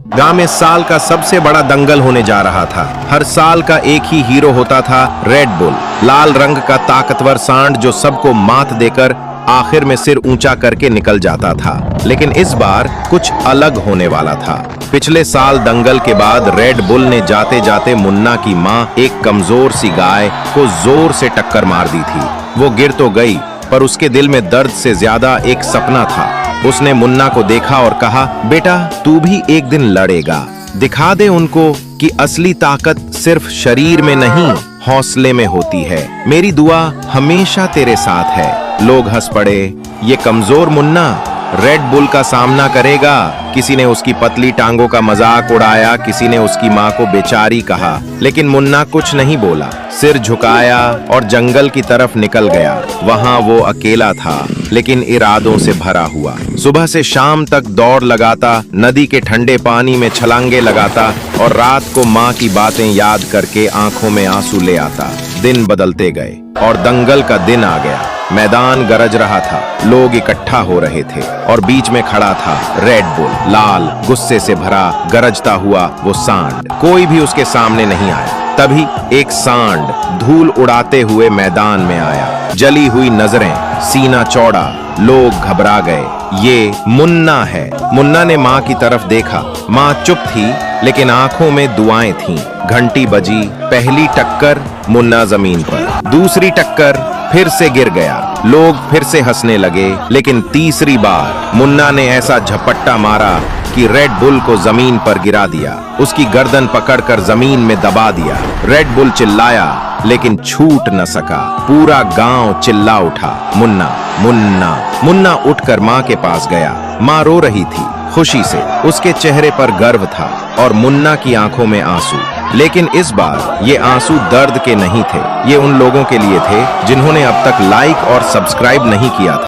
गांव में साल का सबसे बड़ा दंगल होने जा रहा था। हर साल का एक ही हीरो होता था, रेड बुल, लाल रंग का ताकतवर सांड जो सबको मात देकर आखिर में सिर ऊंचा करके निकल जाता था। लेकिन इस बार कुछ अलग होने वाला था। पिछले साल दंगल के बाद रेड बुल ने जाते जाते मुन्ना की माँ एक कमजोर सी गाय को जोर से टक्कर मार दी थी। वो गिर तो गई, पर उसके दिल में दर्द से ज्यादा एक सपना था। उसने मुन्ना को देखा और कहा, बेटा तू भी एक दिन लड़ेगा। दिखा दे उनको कि असली ताकत सिर्फ शरीर में नहीं, हौसले में होती है। मेरी दुआ हमेशा तेरे साथ है। लोग हंस पड़े। ये कमजोर मुन्ना रेड बुल का सामना करेगा। किसी ने उसकी पतली टांगों का मजाक उड़ाया, किसी ने उसकी माँ को बेचारी कहा, लेकिन मुन्ना कुछ नहीं बोला। सिर झुकाया और जंगल की तरफ निकल गया। वहाँ वो अकेला था, लेकिन इरादों से भरा हुआ। सुबह से शाम तक दौड़ लगाता, नदी के ठंडे पानी में छलांगे लगाता और रात को माँ की बातें याद करके आंखों में आंसू ले आता। दिन बदलते गए और दंगल का दिन आ गया। मैदान गरज रहा था, लोग इकट्ठा हो रहे थे और बीच में खड़ा था रेड बुल, लाल, गुस्से से भरा, गरजता हुआ वो सांड। कोई भी उसके सामने नहीं आया। तभी एक सांड धूल उड़ाते हुए मैदान में आया। जली हुई नजरें, सीना चौड़ा। लोग घबरा गए। ये मुन्ना है। मुन्ना ने माँ की तरफ देखा। माँ चुप थी, लेकिन आंखों में दुआएं थीं। घंटी बजी। पहली टक्कर, मुन्ना जमीन पर। दूसरी टक्कर, फिर से गिर गया। लोग फिर से हंसने लगे, लेकिन तीसरी बार मुन्ना ने ऐसा झपट्टा मारा कि रेड बुल को जमीन पर गिरा दिया। उसकी गर्दन पकड़कर जमीन में दबा दिया। रेड बुल चिल्लाया, लेकिन छूट न सका। पूरा गांव चिल्ला उठा, मुन्ना मुन्ना। मुन्ना उठकर माँ के पास गया। माँ रो रही थी खुशी से। उसके चेहरे पर गर्व था और मुन्ना की आंखों में आंसू। लेकिन इस बार ये आंसू दर्द के नहीं थे। ये उन लोगों के लिए थे जिन्होंने अब तक लाइक और सब्सक्राइब नहीं किया था।